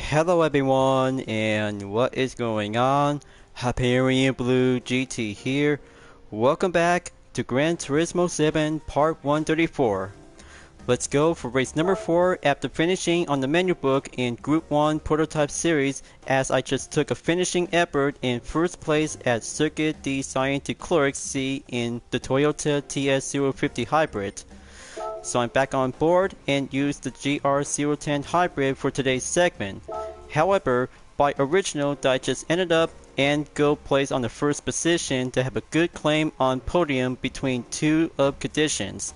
Hello everyone, and what is going on? Hyperion-Blue-GT here. Welcome back to Gran Turismo 7 Part 134. Let's go for race number 4 after finishing on the menu book in Group 1 Prototype Series, as I just took a finishing effort in first place at Circuit de Saint-Eclairc C in the Toyota TS050 Hybrid. So I'm back on board and used the Gr.1 Hybrid for today's segment. However, by original I just ended up and go place on the first position to have a good claim on podium between two of conditions.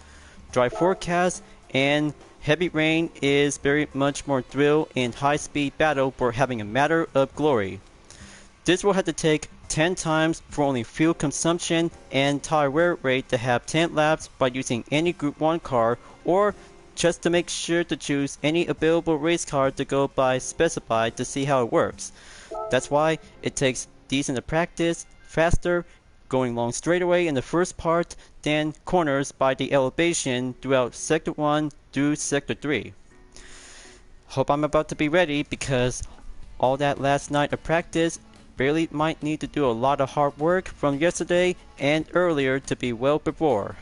Dry forecast and heavy rain is very much more thrill in high-speed battle for having a matter of glory. This will have to take 10 times for only fuel consumption and tire wear rate to have 10 laps by using any Group 1 car, or just to make sure to choose any available race car to go by specified to see how it works. That's why it takes decent practice, faster, going long straightaway in the first part, then corners by the elevation throughout Sector 1 through Sector 3. Hope I'm about to be ready, because all that last night of practice really might need to do a lot of hard work from yesterday and earlier to be well before.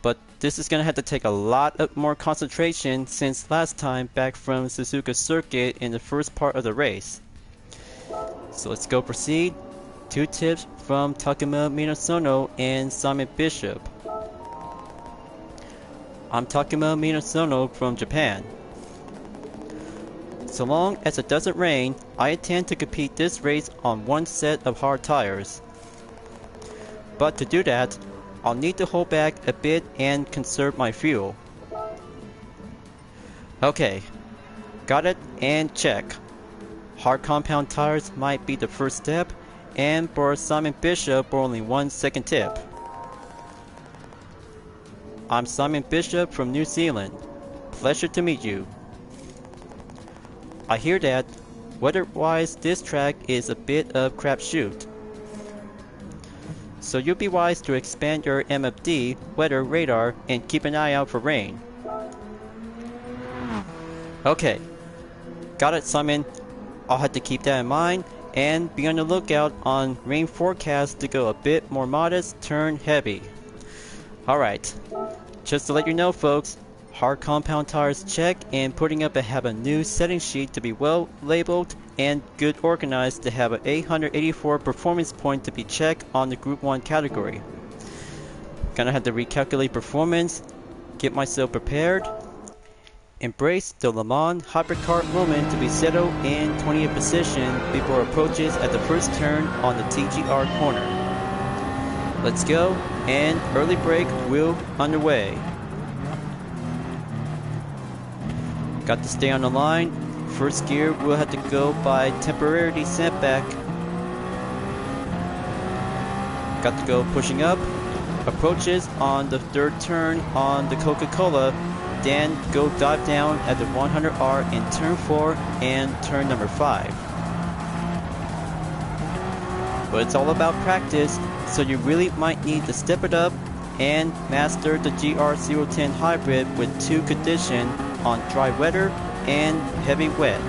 But this is going to have to take a lot of more concentration since last time back from Suzuka Circuit in the first part of the race. So let's go proceed. Two tips from Takuma Minasono and Simon Bishop. I'm Takuma Minasono from Japan. So long as it doesn't rain, I intend to compete this race on one set of hard tires. But to do that, I'll need to hold back a bit and conserve my fuel. Okay, got it and check. Hard compound tires might be the first step, and for Simon Bishop for only 1 second tip. I'm Simon Bishop from New Zealand. Pleasure to meet you. I hear that, weather-wise, this track is a bit of crapshoot. So you'll be wise to expand your MFD weather radar and keep an eye out for rain. Okay, got it, Simon. I'll have to keep that in mind and be on the lookout on rain forecast to go a bit more modest, turn heavy. Alright, just to let you know, folks, hard compound tires check, and putting up have a new setting sheet to be well labeled and good organized to have an 884 performance point to be checked on the Group 1 category. Gonna have to recalculate performance, get myself prepared, embrace the Le Mans hypercar moment to be settled in 20th position before approaches at the first turn on the TGR corner. Let's go, and early break wheel underway. Got to stay on the line. First gear will have to go by temporarily setback. Got to go pushing up. Approaches on the third turn on the Coca-Cola. Then go dive down at the 100R in turn 4 and turn number 5. But it's all about practice, so you really might need to step it up and master the Gr.1 Hybrid with two conditions on dry weather and heavy wet.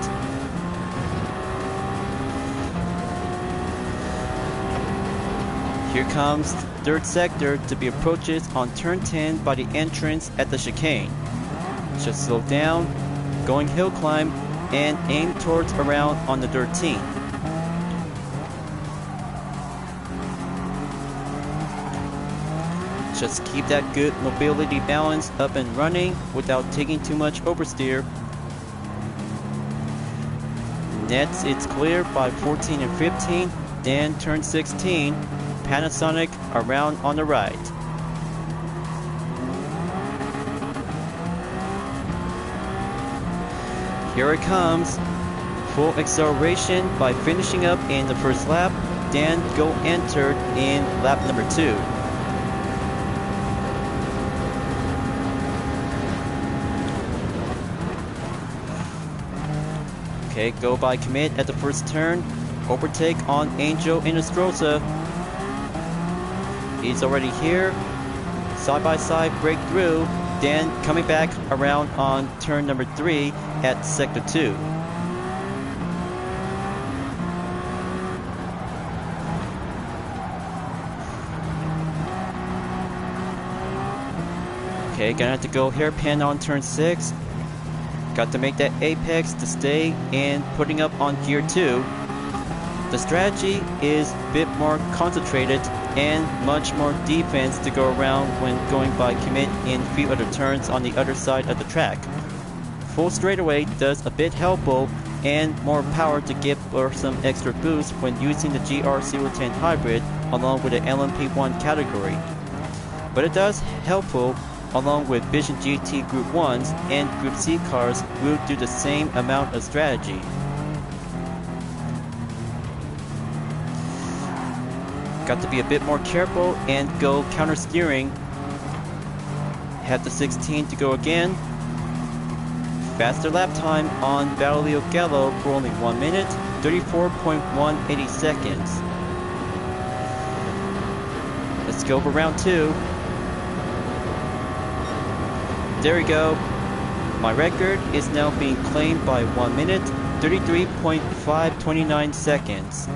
Here comes third sector to be approaches on turn 10 by the entrance at the chicane. Just slow down, going hill climb, and aim towards around on the 13th. Just keep that good mobility balance up and running without taking too much oversteer. Nets it's clear by 14 and 15, then turn 16, Panasonic around on the right. Here it comes, full acceleration by finishing up in the first lap, then go entered in lap number 2. Okay, go by commit at the first turn, overtake on Angel Inostroza. He's already here, side by side breakthrough, then coming back around on turn number 3 at sector 2. Okay, gonna have to go hairpin on turn 6. Got to make that apex to stay and putting up on gear 2. The strategy is a bit more concentrated and much more defense to go around when going by commit in few other turns on the other side of the track. Full straightaway does a bit helpful and more power to give or some extra boost when using the Gr.1 hybrid along with the LMP1 category. But it does helpful along with Vision GT Group 1s and Group C cars will do the same amount of strategy. Got to be a bit more careful and go counter steering. Have the 16 to go again. Faster lap time on Battleo Gallo for only 1 minute, 34.180 seconds. Let's go for round 2. There we go. My record is now being claimed by 1 minute, 33.529 seconds.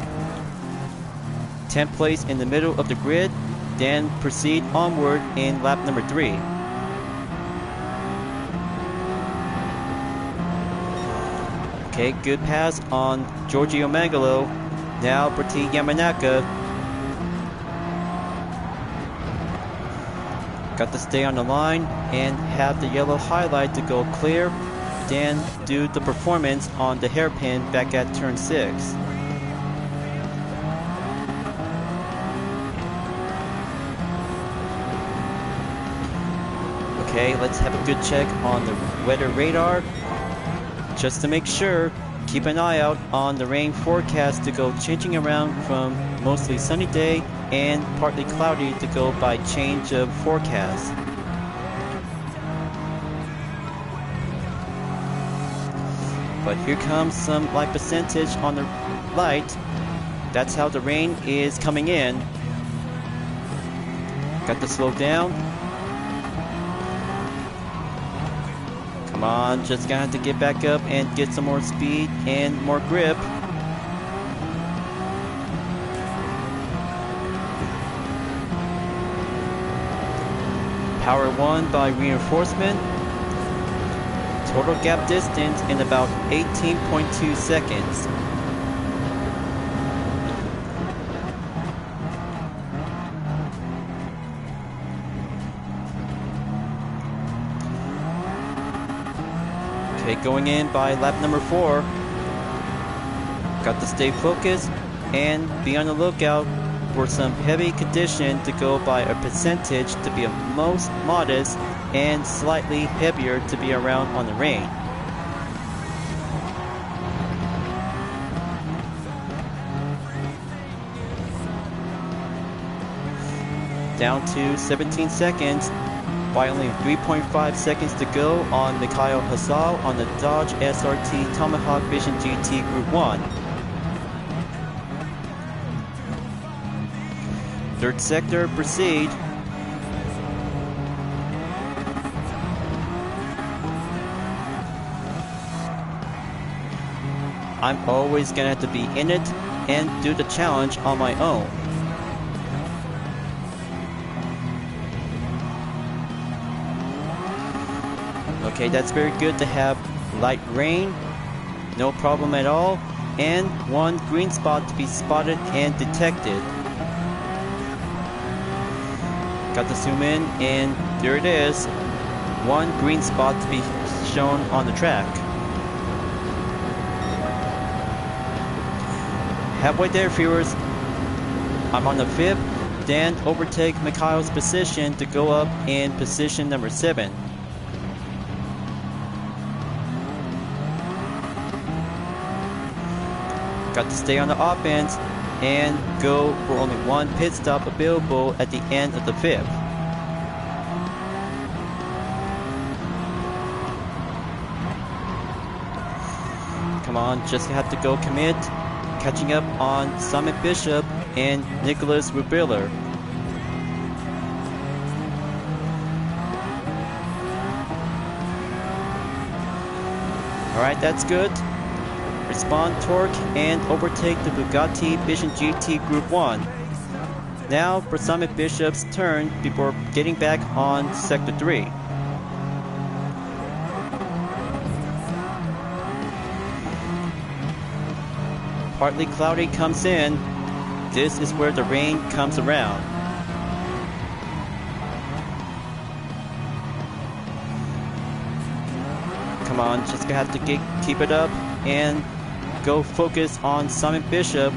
10th place in the middle of the grid, then proceed onward in lap number 3. Okay, good pass on Giorgio Magalo. Now Bertie Yamanaka. Got to stay on the line and have the yellow highlight to go clear, then do the performance on the hairpin back at turn 6. Okay, let's have a good check on the weather radar. Just to make sure, keep an eye out on the rain forecast to go changing around from mostly sunny day and partly cloudy to go by change of forecast. But here comes some light percentage on the light. That's how the rain is coming in. Got to slow down. Come on, just gonna have to get back up and get some more speed and more grip. Power 1 by reinforcement. Total gap distance in about 18.2 seconds. Okay, going in by lap number 4. Got to stay focused and be on the lookout for some heavy condition to go by a percentage to be a most modest and slightly heavier to be around on the rain. Down to 17 seconds. By only 3.5 seconds to go on Mikhail Hassal on the Dodge SRT Tomahawk Vision GT Group 1. Third sector, proceed. I'm always gonna have to be in it and do the challenge on my own. Okay, that's very good to have light rain, no problem at all, and one green spot to be spotted and detected. Got to zoom in, and there it is. One green spot to be shown on the track. Halfway there, viewers. I'm on the 5th, then overtake Mikhail's position to go up in position number 7. Got to stay on the offense and go for only one pit stop available at the end of the 5th. Come on, just have to go commit. Catching up on Simon Bishop and Nicholas Rubiller. Alright, that's good. Respond torque and overtake the Bugatti Vision GT Group 1. Now for Simon Bishop's turn before getting back on Sector 3. partly cloudy comes in, this is where the rain comes around. Come on, just gonna have to keep it up and go focus on Simon Bishop.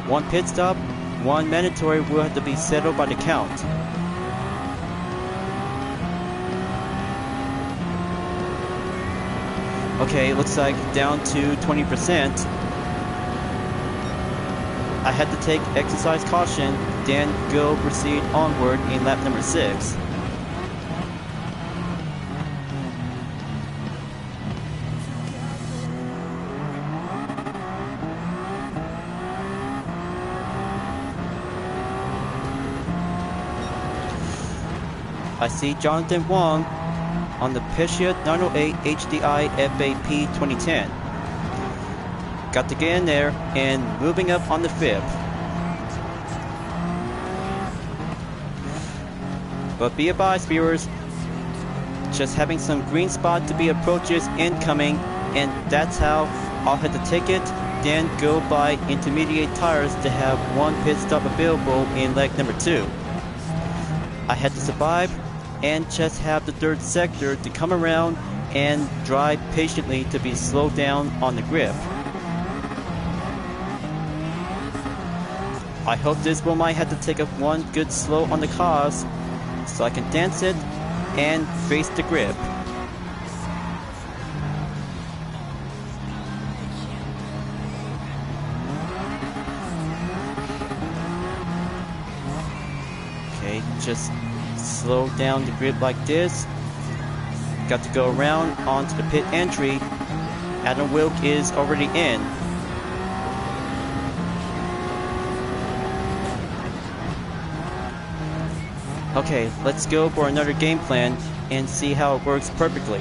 One pit stop, one mandatory will have to be settled by the count. Okay, looks like down to 20%. I had to take exercise caution, then go proceed onward in lap number 6. I see Jonathan Wong on the Pescia 908 HDI FAP 2010. Got to get in there and moving up on the 5th. But be advised, viewers, just having some green spot to be approaches incoming, and that's how I'll have to take it, then go buy intermediate tires to have one pit stop available in leg number 2. I had to survive and just have the 3rd sector to come around and drive patiently to be slowed down on the grip. I hope this one might have to take up one good slow on the cause so I can dance it and face the grip. Okay, just slow down the grip like this. Got to go around onto the pit entry. Adam Wilk is already in. Okay, let's go for another game plan and see how it works perfectly.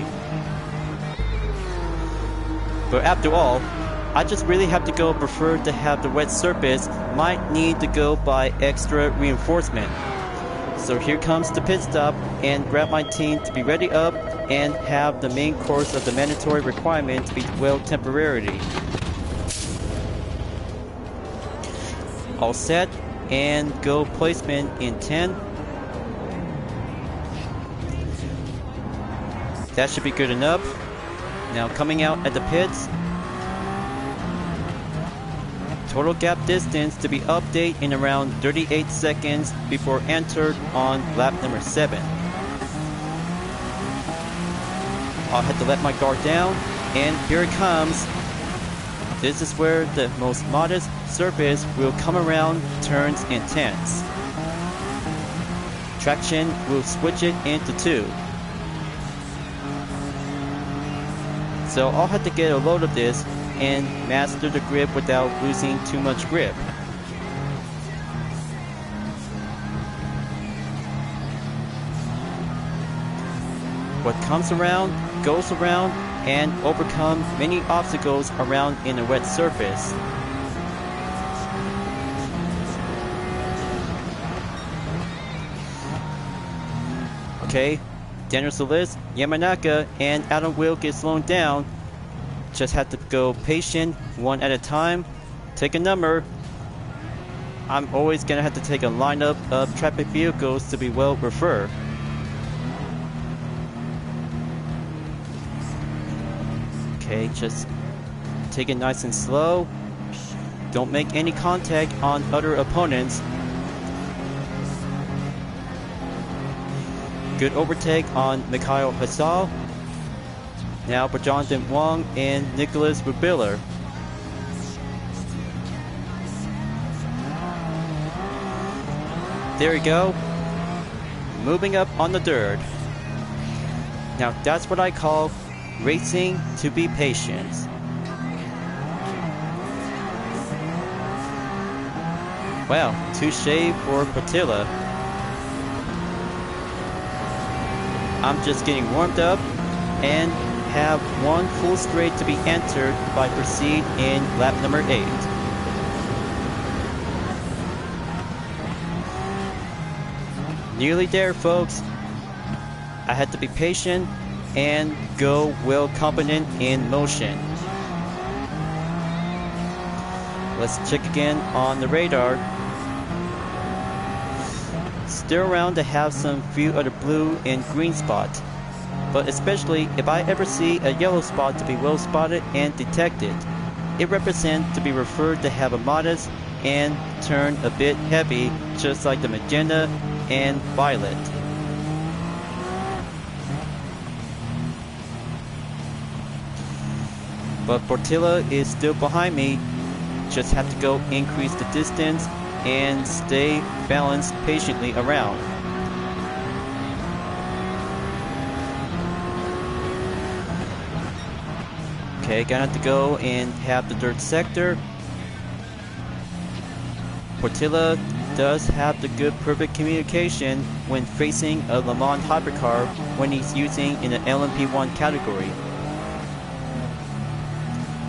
But after all, I just really have to go prefer to have the wet surface, might need to go buy extra reinforcement. So here comes the pit stop and grab my team to be ready up and have the main course of the mandatory requirement to be well temporarily. All set and go placement in 10. That should be good enough. Now coming out at the pits. Total gap distance to be updated in around 38 seconds before entered on lap number 7. I'll have to let my guard down, and here it comes. This is where the most modest surface will come around, turns intense. Traction will switch it into 2. So I'll have to get a load of this and master the grip without losing too much grip. What comes around, goes around, and overcome many obstacles around in a wet surface. Okay, Daniel Solis, Yamanaka, and Adam Wilk is slowing down. Just have to go patient, one at a time. Take a number. I'm always gonna have to take a lineup of traffic vehicles to be well preferred. Okay, just take it nice and slow. Don't make any contact on other opponents. Good overtake on Mikhail Hassal. Now for Jonathan Wong and Nicholas Rubiller. There we go. Moving up on the dirt. Now that's what I call racing to be patient. Wow, touche for Patilla. I'm just getting warmed up and have one full straight to be entered by proceed in lap number 8. Nearly there, folks. I had to be patient and go well competent in motion. Let's check again on the radar. Still around to have some view of the blue and green spot, but especially if I ever see a yellow spot to be well spotted and detected, it represents to be referred to have a modest and turn a bit heavy, just like the magenta and violet. But Portilla is still behind me. Just have to go increase the distance and stay balanced patiently around. Okay, gonna have to go and have the dirt sector. Portilla does have the good perfect communication when facing a Le Mans hypercar when he's using in the LMP1 category.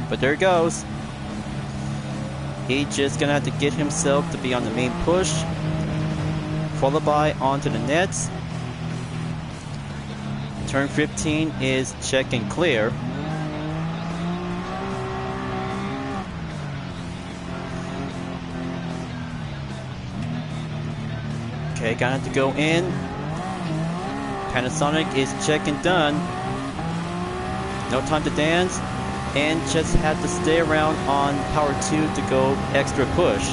But there it goes. He's just gonna have to get himself to be on the main push, followed by onto the nets. Turn 15 is check and clear. Okay, gonna have to go in. Panasonic is check and done. No time to dance. And just have to stay around on power 2 to go extra push.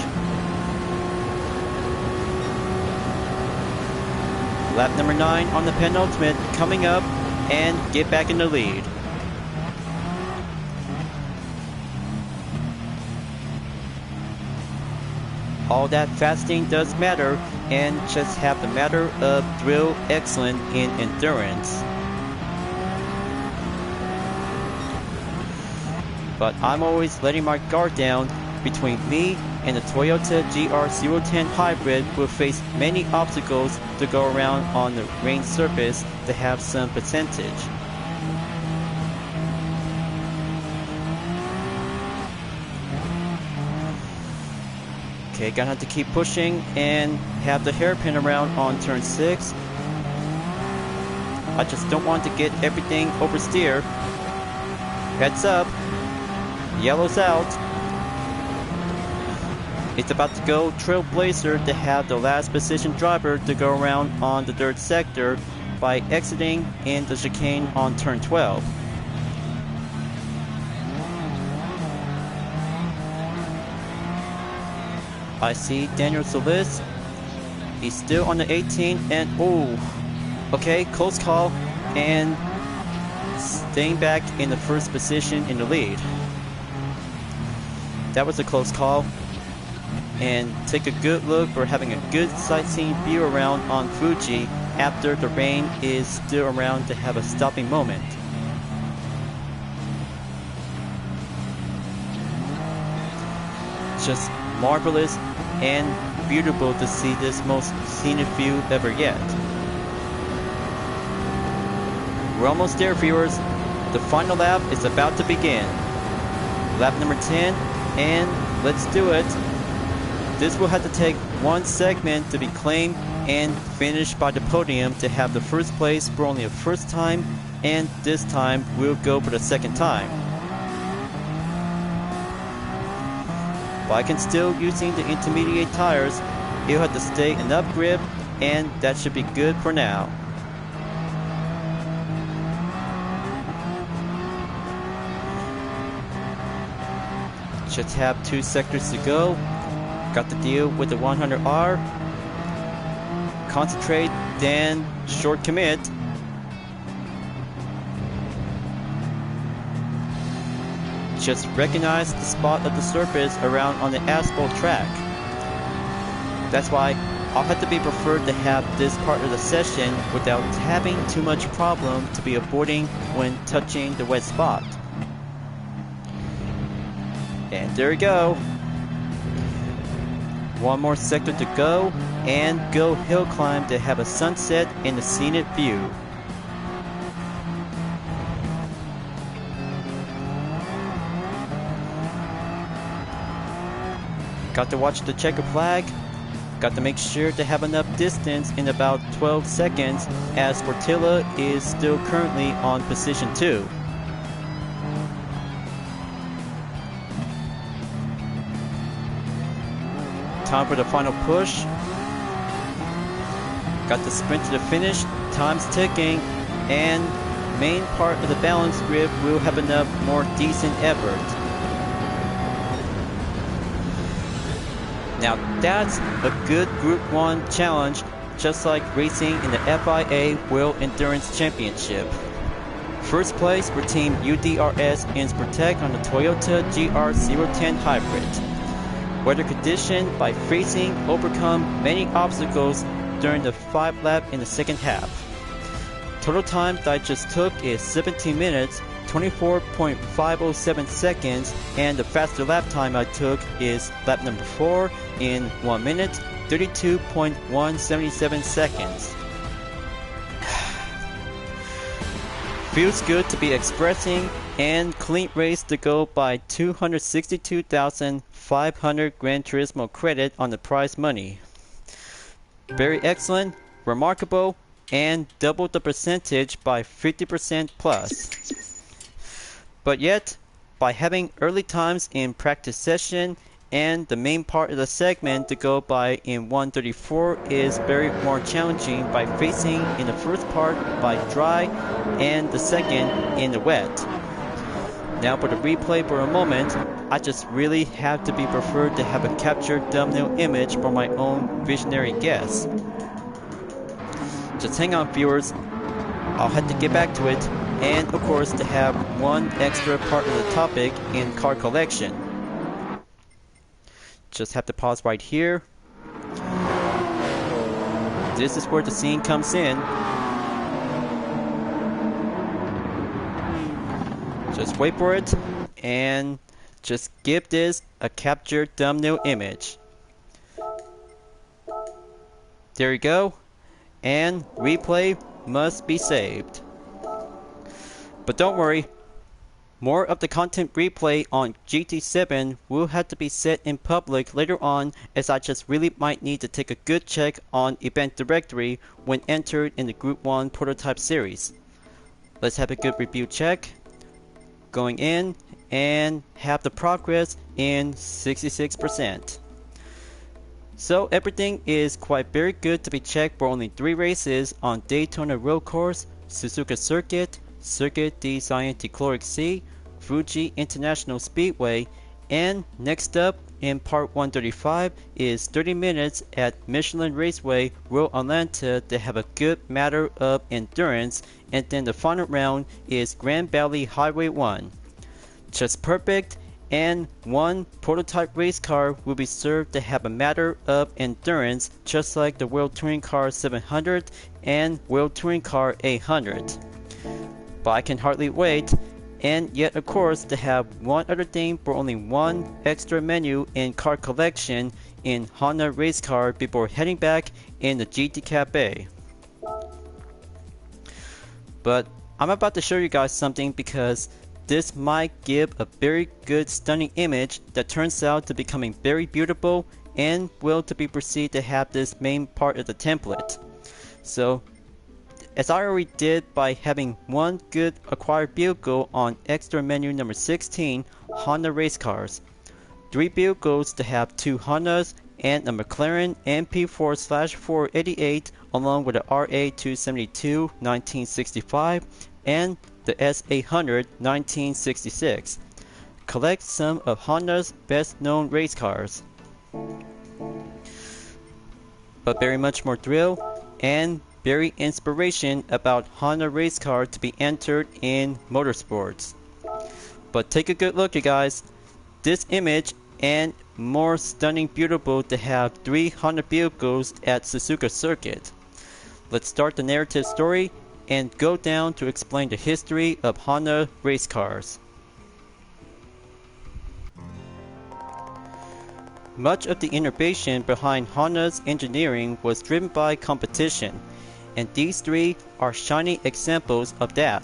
Lap number 9 on the penultimate coming up and get back in the lead. All that fasting does matter and just have the matter of thrill excellent in endurance. But I'm always letting my guard down. Between me and the Toyota Gr.1 hybrid will face many obstacles to go around on the rain surface to have some percentage. Okay, gonna have to keep pushing and have the hairpin around on turn 6. I just don't want to get everything oversteer. Heads up. Yellow's out. It's about to go Trailblazer to have the last position driver to go around on the dirt sector by exiting in the chicane on turn 12. I see Daniel Solis. He's still on the 18 and okay, close call and staying back in the first position in the lead. That was a close call. And take a good look for having a good sightseeing view around on Fuji after the rain is still around to have a stopping moment. Just marvelous and beautiful to see this most scenic view ever yet. We're almost there, viewers. The final lap is about to begin. Lap number 10. And let's do it. This will have to take one segment to be claimed and finished by the podium to have the first place for only a first time, and this time we'll go for the second time. Bike and still using the intermediate tires, he'll have to stay in up grip, and that should be good for now. Just have 2 sectors to go. Got to deal with the 100R. Concentrate, then short commit. Just recognize the spot of the surface around on the asphalt track. That's why I'll have to be preferred to have this part of the session without having too much problem to be avoiding when touching the wet spot. And there we go. One more sector to go, and go hill climb to have a sunset and a scenic view. Got to watch the checker flag. Got to make sure to have enough distance in about 12 seconds as Portilla is still currently on position 2. Time for the final push. Got the sprint to the finish, time's ticking, and main part of the balance grip will have enough more decent effort. Now that's a good Group 1 challenge, just like racing in the FIA World Endurance Championship. First place for Team UDRS in Sportec on the Toyota Gr.010 Hybrid. Weather conditioned by freezing overcome many obstacles during the 5 lap in the second half. Total time that I just took is 17 minutes, 24.507 seconds, and the faster lap time I took is lap number 4 in 1 minute, 32.177 seconds. Feels good to be expressing and clean race to go by 262,500 Gran Turismo credit on the prize money. Very excellent, remarkable, and double the percentage by 50% plus. But yet, by having early times in practice session and the main part of the segment to go by in 1:34 is very more challenging by facing in the first part by dry and the second in the wet. Now for the replay for a moment, I just really have to be preferred to have a captured thumbnail image for my own visionary guess. Just hang on viewers, I'll have to get back to it, and of course to have one extra part of the topic in car collection. Just have to pause right here. This is where the scene comes in. Just wait for it, and just give this a captured thumbnail image. There you go, and replay must be saved. But don't worry, more of the content replay on GT7 will have to be set in public later on, as I just really might need to take a good check on event directory when entered in the Group 1 prototype series. Let's have a good review check. Going in and have the progress in 66%. So everything is quite very good to be checked for only 3 races on Daytona Road Course, Suzuka Circuit, Circuit de Saint-Chloric Sea, Fuji International Speedway, and next up in part 135 is 30 minutes at Michelin Raceway, Road Atlanta to have a good matter of endurance, and then the final round is Grand Valley Highway 1. Just perfect, and one prototype race car will be served to have a matter of endurance, just like the World Touring Car 700 and World Touring Car 800. But I can hardly wait, and yet of course to have one other thing for only one extra menu in car collection in Honda race car before heading back in the GT Cafe. But I'm about to show you guys something, because this might give a very good stunning image that turns out to becoming very beautiful and will to be proceed to have this main part of the template. So as I already did by having one good acquired vehicle on extra menu number 16, Honda race cars. 3 vehicles to have 2 Hondas and a McLaren MP4/488 along with the RA272 1965 and the S800 1966. Collect some of Honda's best known race cars. But very much more thrill and very inspiration about Honda race car to be entered in motorsports. But take a good look, you guys. This image and more stunning beautiful to have 3 Honda vehicles at Suzuka Circuit. Let's start the narrative story and go down to explain the history of Honda race cars. Much of the innovation behind Honda's engineering was driven by competition, and these 3 are shining examples of that.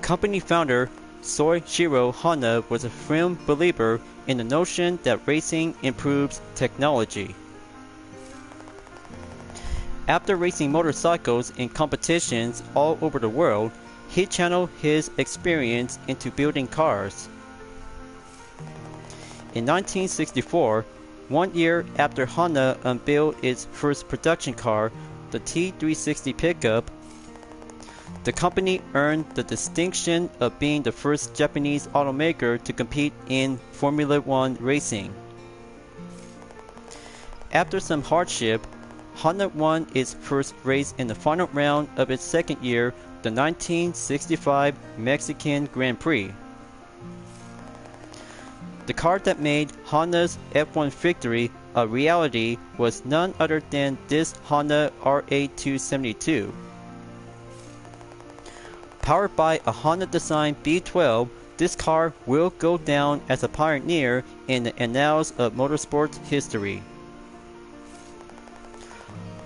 Company founder Soichiro Honda was a firm believer in the notion that racing improves technology. After racing motorcycles in competitions all over the world, he channeled his experience into building cars. In 1964, 1 year after Honda unveiled its first production car, the T360 pickup, the company earned the distinction of being the first Japanese automaker to compete in Formula One racing. After some hardship, Honda won its first race in the final round of its second year, the 1965 Mexican Grand Prix. The car that made Honda's F1 victory a reality was none other than this Honda RA272. Powered by a Honda-designed V12, this car will go down as a pioneer in the annals of motorsports history.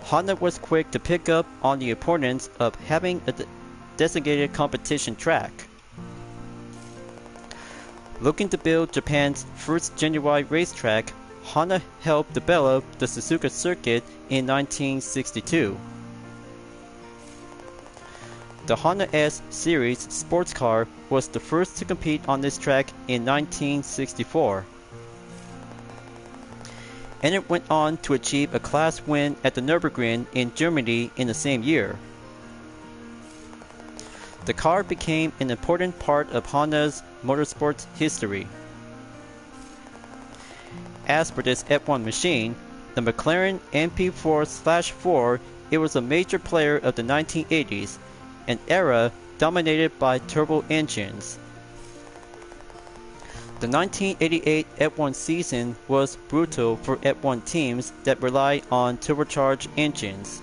Honda was quick to pick up on the importance of having a designated competition track. Looking to build Japan's first genuine racetrack, Honda helped develop the Suzuka circuit in 1962. The Honda S Series sports car was the first to compete on this track in 1964. And it went on to achieve a class win at the Nürburgring in Germany in the same year. The car became an important part of Honda's motorsports history. As for this F1 machine, the McLaren MP4/4, it was a major player of the 1980s, an era dominated by turbo engines. The 1988 F1 season was brutal for F1 teams that rely on turbocharged engines.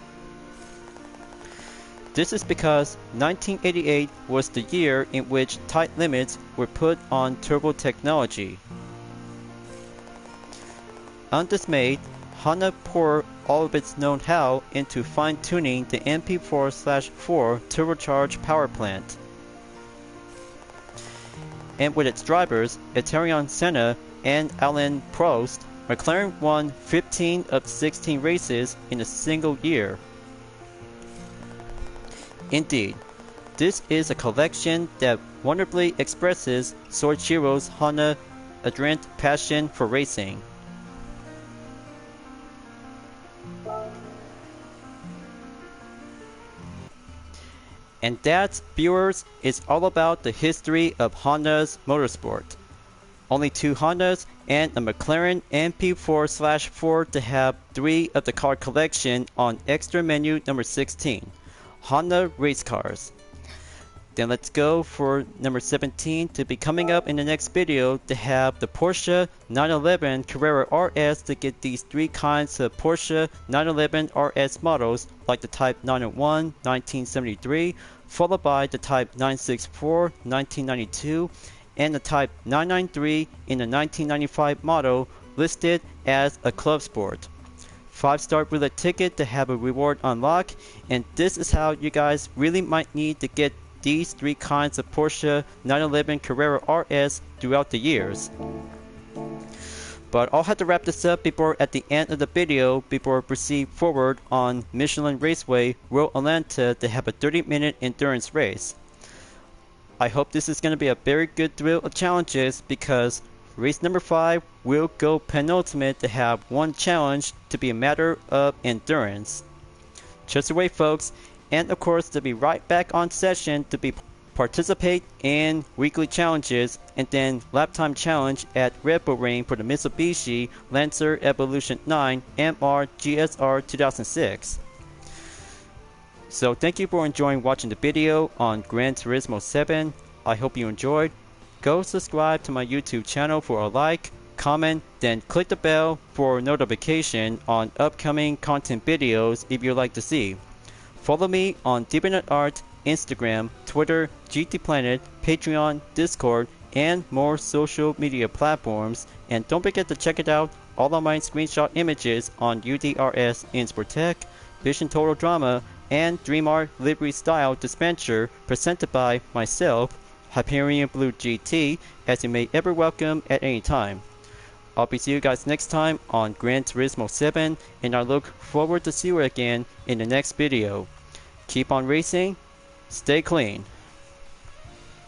This is because 1988 was the year in which tight limits were put on turbo technology. Undismayed, Honda poured all of its know-how into fine-tuning the MP4/4 turbocharged power plant. And with its drivers, Hyperion Senna and Alain Prost, McLaren won 15 of 16 races in a single year. Indeed, this is a collection that wonderfully expresses Soichiro's Honda ardent passion for racing. And that, viewers, is all about the history of Honda's motorsport. Only 2 Hondas and a McLaren MP4/4 to have 3 of the car collection on extra menu number 16, Honda race cars. Then let's go for number 17 to be coming up in the next video to have the Porsche 911 Carrera RS to get these 3 kinds of Porsche 911 RS models like the Type 901 1973, followed by the Type 964 1992, and the Type 993 in the 1995 model listed as a club sport. 5-star roulette ticket to have a reward unlock, and this is how you guys really might need to get these 3 kinds of Porsche 911 Carrera RS throughout the years. But I'll have to wrap this up before at the end of the video before I proceed forward on Michelin Raceway World Atlanta to have a 30-minute endurance race. I hope this is going to be a very good thrill of challenges because race number 5 will go penultimate to have one challenge to be a matter of endurance. Just wait, folks, and of course to be right back on session to participate in weekly challenges and then lap time challenge at Red Bull Ring for the Mitsubishi Lancer Evolution 9 MR GSR 2006. So thank you for enjoying watching the video on Gran Turismo 7. I hope you enjoyed. Go subscribe to my YouTube channel for a like, comment, then click the bell for notification on upcoming content videos if you'd like to see. Follow me on DeviantArt, Instagram, Twitter, GT Planet, Patreon, Discord, and more social media platforms. And don't forget to check it out, all of my screenshot images on UDRS Insportech, Vision Total Drama, and DreamArt Livery Style Dispenser presented by myself, Hyperion-Blue-GT, as you may ever welcome at any time. I'll be seeing you guys next time on Gran Turismo 7, and I look forward to see you again in the next video. Keep on racing, stay clean.